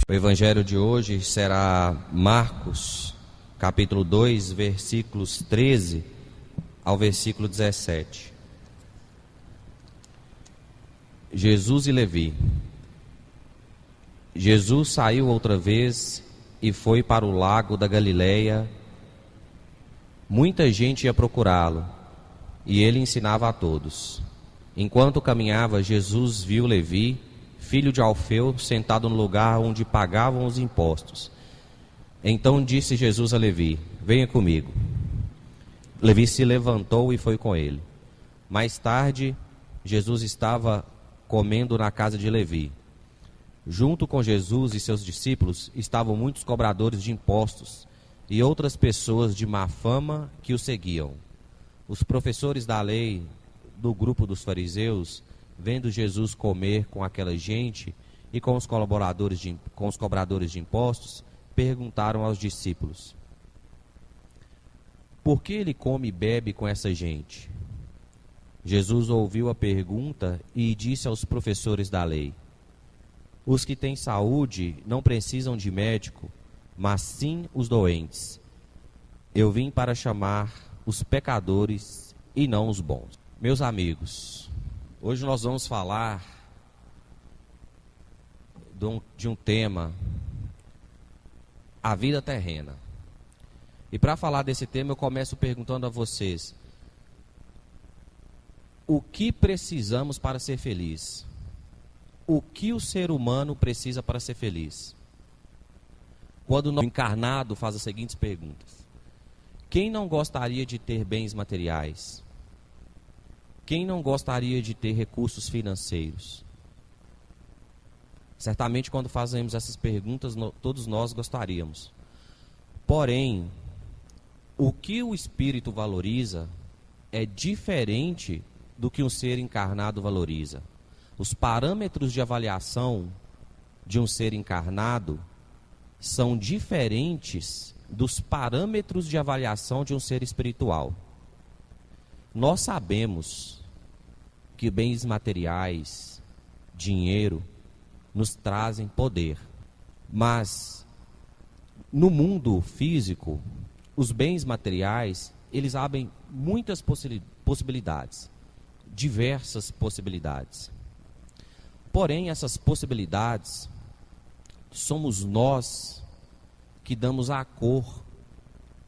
O evangelho de hoje será Marcos, capítulo 2, versículos 13 ao versículo 17. Jesus e Levi. Jesus saiu outra vez e foi para o lago da Galileia. Muita gente ia procurá-lo, e ele ensinava a todos. Enquanto caminhava, Jesus viu Levi, filho de Alfeu, sentado no lugar onde pagavam os impostos. Então disse Jesus a Levi: venha comigo. Levi se levantou e foi com ele. Mais tarde, Jesus estava comendo na casa de Levi. Junto com Jesus e seus discípulos estavam muitos cobradores de impostos e outras pessoas de má fama que o seguiam. Os professores da lei do grupo dos fariseus, vendo Jesus comer com aquela gente e com os cobradores de impostos, perguntaram aos discípulos: por que ele come e bebe com essa gente? Jesus ouviu a pergunta e disse aos professores da lei: os que têm saúde não precisam de médico, mas sim os doentes. Eu vim para chamar os pecadores e não os bons. Meus amigos, hoje nós vamos falar de um tema, a vida terrena. E para falar desse tema eu começo perguntando a vocês: o que precisamos para ser feliz? O que o ser humano precisa para ser feliz? Quando o encarnado faz as seguintes perguntas: quem não gostaria de ter bens materiais? Quem não gostaria de ter recursos financeiros? Certamente quando fazemos essas perguntas, todos nós gostaríamos. Porém, o que o espírito valoriza é diferente do que um ser encarnado valoriza. Os parâmetros de avaliação de um ser encarnado são diferentes dos parâmetros de avaliação de um ser espiritual. Nós sabemos que bens materiais, dinheiro, nos trazem poder. Mas, no mundo físico, os bens materiais, eles abrem muitas possibilidades, diversas possibilidades. Porém, essas possibilidades, somos nós que damos a cor,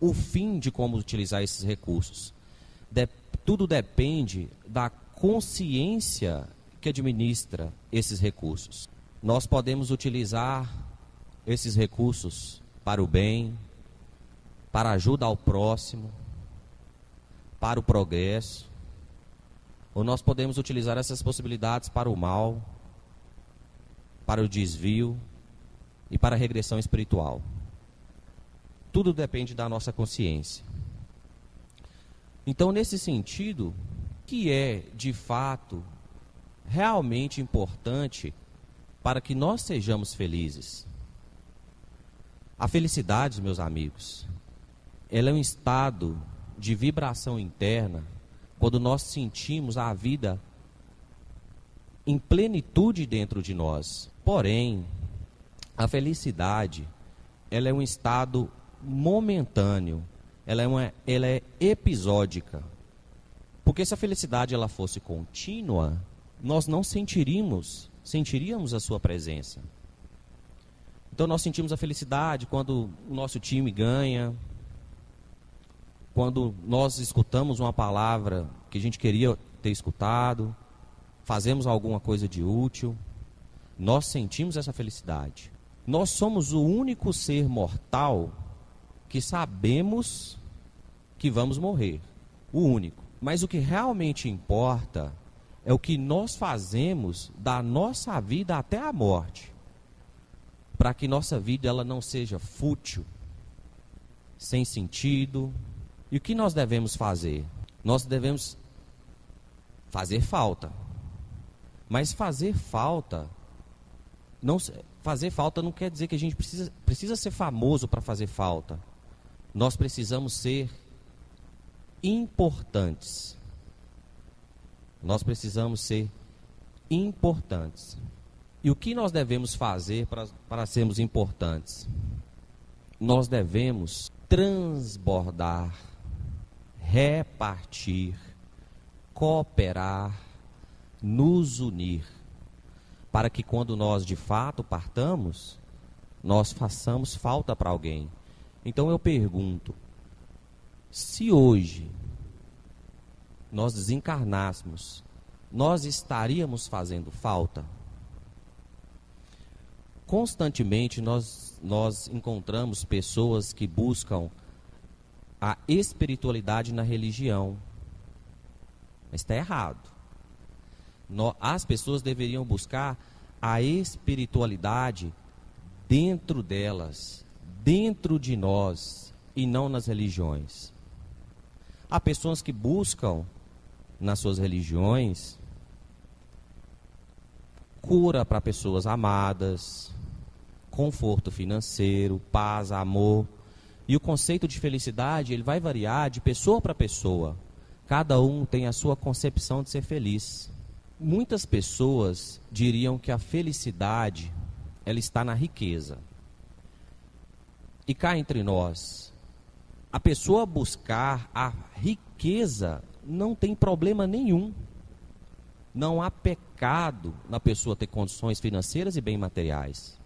o fim de como utilizar esses recursos. Tudo depende da consciência que administra esses recursos. Nós podemos utilizar esses recursos para o bem, para a ajuda ao próximo, para o progresso, ou nós podemos utilizar essas possibilidades para o mal, para o desvio e para a regressão espiritual. Tudo depende da nossa consciência. Então, nesse sentido, o que é, de fato, realmente importante para que nós sejamos felizes? A felicidade, meus amigos, ela é um estado de vibração interna quando nós sentimos a vida em plenitude dentro de nós. Porém, a felicidade, ela é um estado momentâneo, ela é episódica. Porque se a felicidade ela fosse contínua, nós não sentiríamos a sua presença. Então nós sentimos a felicidade quando o nosso time ganha, quando nós escutamos uma palavra que a gente queria ter escutado, fazemos alguma coisa de útil, nós sentimos essa felicidade. Nós somos o único ser mortal que sabemos que vamos morrer, o único. Mas o que realmente importa é o que nós fazemos da nossa vida até a morte, para que nossa vida ela não seja fútil, sem sentido. E o que nós devemos fazer? Nós devemos fazer falta. Mas fazer falta não quer dizer que a gente precisa ser famoso para fazer falta. Nós precisamos ser importantes. Nós precisamos ser importantes. E o que nós devemos fazer para sermos importantes? Nós devemos transbordar, repartir, cooperar, nos unir, para que quando nós de fato partamos, nós façamos falta para alguém. Então eu pergunto, se hoje nós desencarnássemos, nós estaríamos fazendo falta? Constantemente nós encontramos pessoas que buscam a espiritualidade na religião. Mas está errado. As pessoas deveriam buscar a espiritualidade dentro delas, dentro de nós, e não nas religiões. Há pessoas que buscam nas suas religiões cura para pessoas amadas, conforto financeiro, paz, amor. E o conceito de felicidade, ele vai variar de pessoa para pessoa. Cada um tem a sua concepção de ser feliz. Muitas pessoas diriam que a felicidade, ela está na riqueza. E cá entre nós, a pessoa buscar a riqueza não tem problema nenhum. Não há pecado na pessoa ter condições financeiras e bem materiais.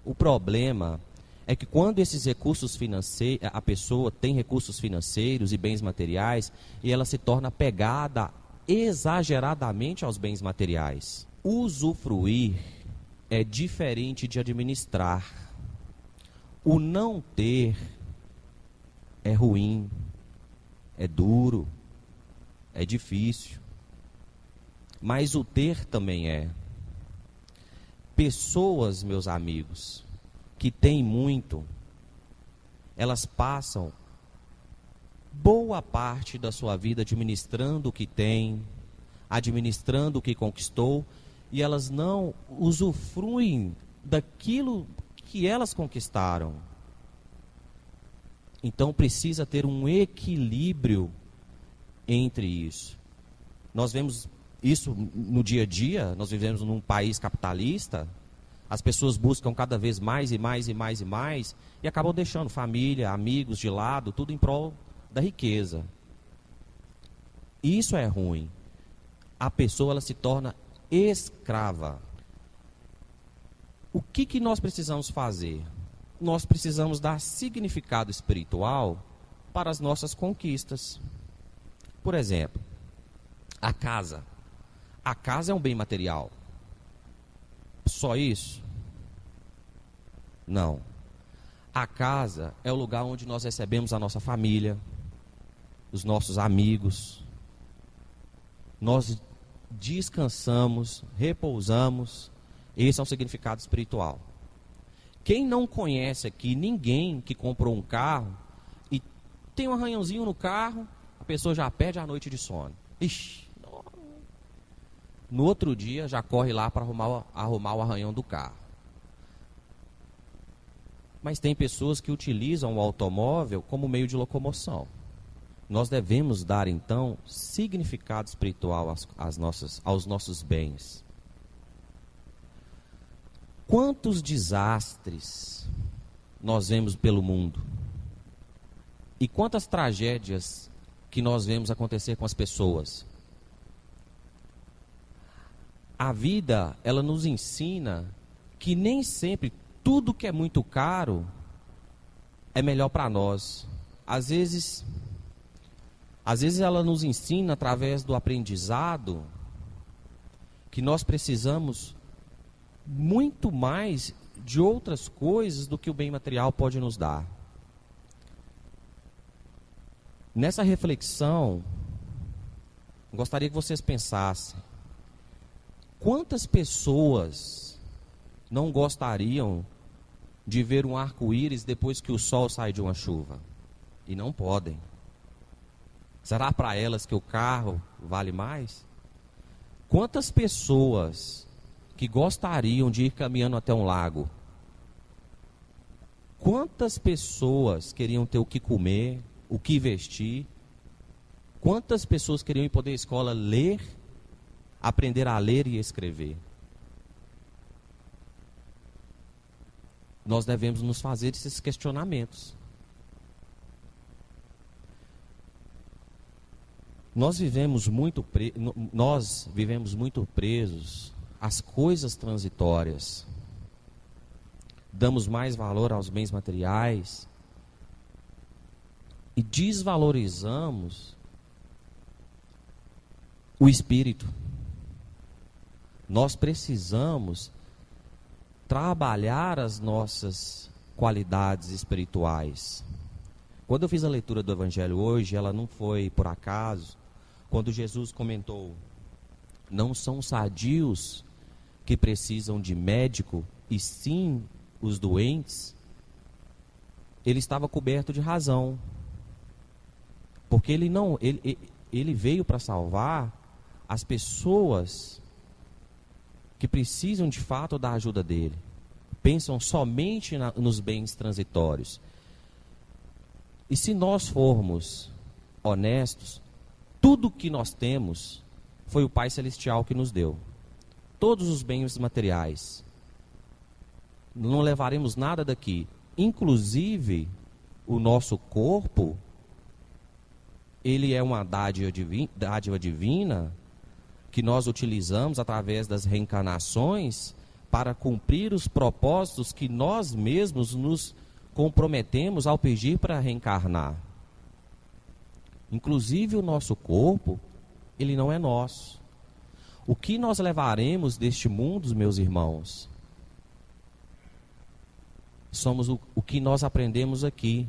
O problema é que quando esses recursos financeiros, a pessoa tem recursos financeiros e bens materiais, e ela se torna apegada exageradamente aos bens materiais. Usufruir é diferente de administrar. O não ter é ruim, é duro, é difícil. Mas o ter também é. Pessoas, meus amigos, que têm muito, elas passam boa parte da sua vida administrando o que tem, administrando o que conquistou, e elas não usufruem daquilo que elas conquistaram. Então precisa ter um equilíbrio entre isso. Nós vemos isso no dia a dia, nós vivemos num país capitalista, as pessoas buscam cada vez mais e mais e mais e mais, e acabam deixando família, amigos de lado, tudo em prol da riqueza. Isso é ruim. A pessoa, ela se torna escrava. O que nós precisamos fazer? Nós precisamos dar significado espiritual para as nossas conquistas. Por exemplo, a casa. A casa é um bem material. Só isso? Não. A casa é o lugar onde nós recebemos a nossa família, os nossos amigos. Nós descansamos, repousamos. Esse é um significado espiritual. Quem não conhece aqui ninguém que comprou um carro e tem um arranhãozinho no carro, a pessoa já perde a noite de sono. Ixi, no outro dia já corre lá para arrumar o arranhão do carro. Mas tem pessoas que utilizam o automóvel como meio de locomoção. Nós devemos dar, então, significado espiritual aos nossos bens. Quantos desastres nós vemos pelo mundo? E quantas tragédias que nós vemos acontecer com as pessoas? A vida, ela nos ensina que nem sempre tudo que é muito caro é melhor para nós. Às vezes ela nos ensina através do aprendizado que nós precisamos muito mais de outras coisas do que o bem material pode nos dar. Nessa reflexão, gostaria que vocês pensassem: quantas pessoas não gostariam de ver um arco-íris depois que o sol sai de uma chuva? E não podem. Será para elas que o carro vale mais? Quantas pessoas que gostariam de ir caminhando até um lago? Quantas pessoas queriam ter o que comer, o que vestir? Quantas pessoas queriam ir poder à escola ler, aprender a ler e escrever? nós devemos nos fazer esses questionamentos. Nós vivemos muito presos às coisas transitórias. Damos mais valor aos bens materiais e desvalorizamos o espírito. Nós precisamos trabalhar as nossas qualidades espirituais. Quando eu fiz a leitura do Evangelho hoje, ela não foi por acaso. Quando Jesus comentou, não são sadios que precisam de médico, e sim os doentes, ele estava coberto de razão. Porque ele veio para salvar as pessoas que precisam de fato da ajuda dele. Pensam somente nos bens transitórios. E se nós formos honestos, tudo que nós temos foi o Pai Celestial que nos deu. Todos os bens materiais. Não levaremos nada daqui. Inclusive, o nosso corpo, ele é uma dádiva divina que nós utilizamos através das reencarnações para cumprir os propósitos que nós mesmos nos comprometemos ao pedir para reencarnar. Inclusive o nosso corpo, ele não é nosso. O que nós levaremos deste mundo, meus irmãos, somos o que nós aprendemos aqui.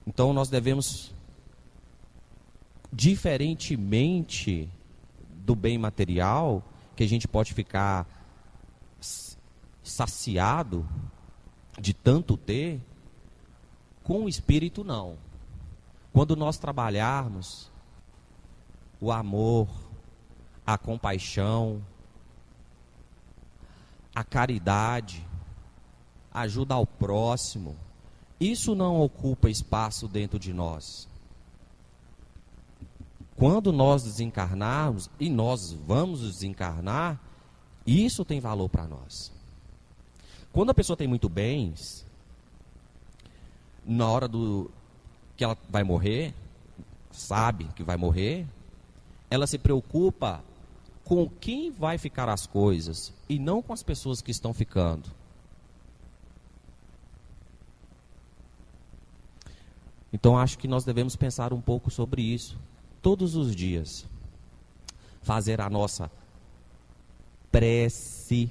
Então nós devemos, diferentemente do bem material, que a gente pode ficar saciado de tanto ter, com o espírito não. Quando nós trabalharmos o amor, a compaixão, a caridade, a ajuda ao próximo, isso não ocupa espaço dentro de nós. Quando nós desencarnarmos, e nós vamos desencarnar, isso tem valor para nós. Quando a pessoa tem muito bens, na hora que ela vai morrer, sabe que vai morrer, ela se preocupa com quem vai ficar as coisas e não com as pessoas que estão ficando. Então acho que nós devemos pensar um pouco sobre isso todos os dias. Fazer a nossa prece,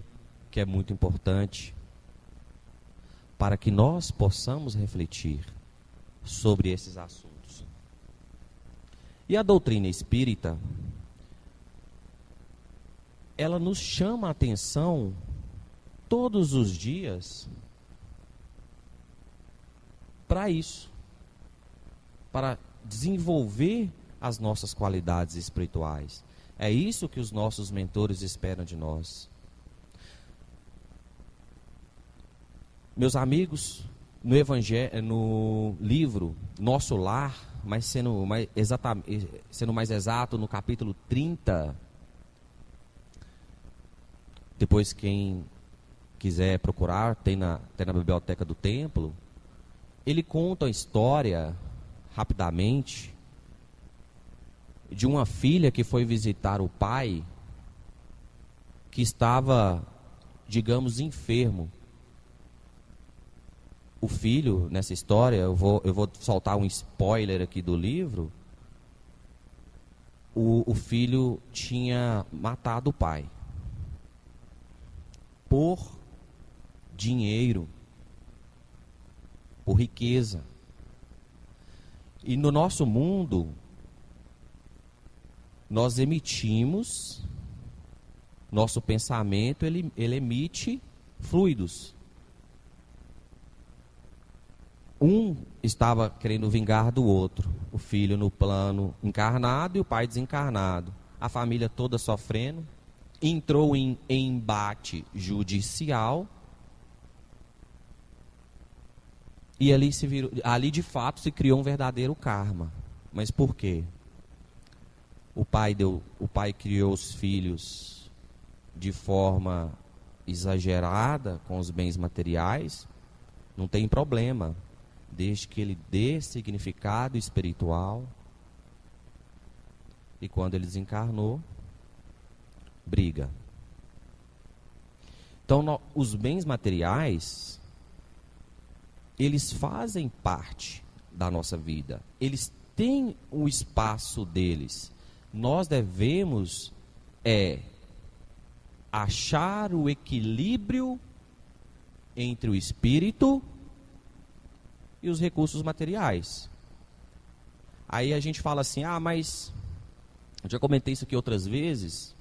que é muito importante, para que nós possamos refletir sobre esses assuntos. E a doutrina espírita, ela nos chama a atenção todos os dias para isso, para desenvolver as nossas qualidades espirituais. É isso que os nossos mentores esperam de nós. Meus amigos, no Evangelho, no livro Nosso Lar, mas sendo mais exato, no capítulo 30, depois quem quiser procurar, tem na biblioteca do templo, ele conta a história, rapidamente, de uma filha que foi visitar o pai, que estava, digamos, enfermo. O filho, nessa história, eu vou soltar um spoiler aqui do livro, o filho tinha matado o pai por dinheiro, por riqueza. E no nosso mundo, nós emitimos, nosso pensamento, ele emite fluidos. Um estava querendo vingar do outro, o filho no plano encarnado e o pai desencarnado. A família toda sofrendo, entrou em embate judicial e ali de fato se criou um verdadeiro karma. Mas por quê? O pai criou os filhos de forma exagerada com os bens materiais, não tem problema, desde que ele dê significado espiritual. E quando ele desencarnou, briga. Então, os bens materiais, eles fazem parte da nossa vida. Eles têm o espaço deles. Nós devemos achar o equilíbrio entre o espírito e os recursos materiais. Aí a gente fala assim, mas eu já comentei isso aqui outras vezes.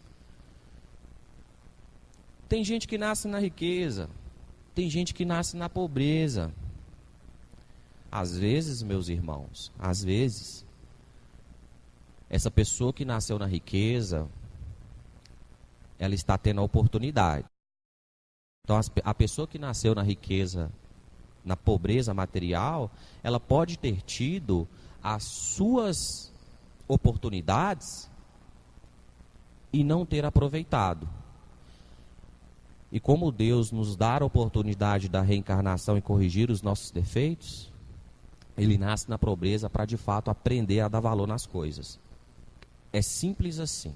Tem gente que nasce na riqueza, tem gente que nasce na pobreza. Às vezes, meus irmãos, às vezes, essa pessoa que nasceu na riqueza, ela está tendo a oportunidade. Então, a pessoa que nasceu na riqueza, na pobreza material, ela pode ter tido as suas oportunidades e não ter aproveitado. E como Deus nos dá a oportunidade da reencarnação e corrigir os nossos defeitos, ele nasce na pobreza para de fato aprender a dar valor nas coisas. É simples assim.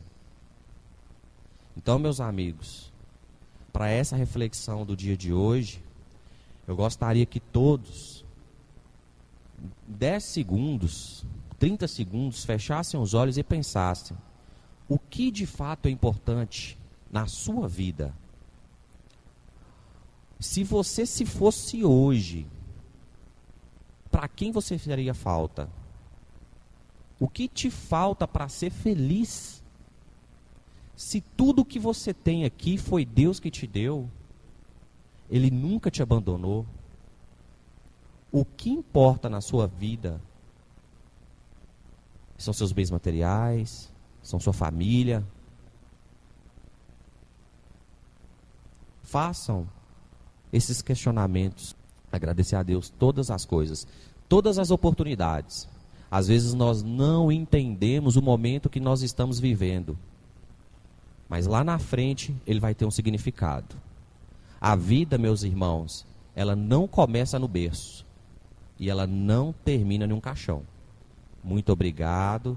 Então, meus amigos, para essa reflexão do dia de hoje, eu gostaria que todos, 10 segundos, 30 segundos, fechassem os olhos e pensassem: o que de fato é importante na sua vida? Se você se fosse hoje, para quem você faria falta? O que te falta para ser feliz? Se tudo que você tem aqui foi Deus que te deu, Ele nunca te abandonou. O que importa na sua vida são seus bens materiais, são sua família. Façam esses questionamentos. Agradecer a Deus todas as coisas, todas as oportunidades. Às vezes nós não entendemos o momento que nós estamos vivendo, mas lá na frente ele vai ter um significado. A vida, meus irmãos, ela não começa no berço e ela não termina em um caixão. Muito obrigado.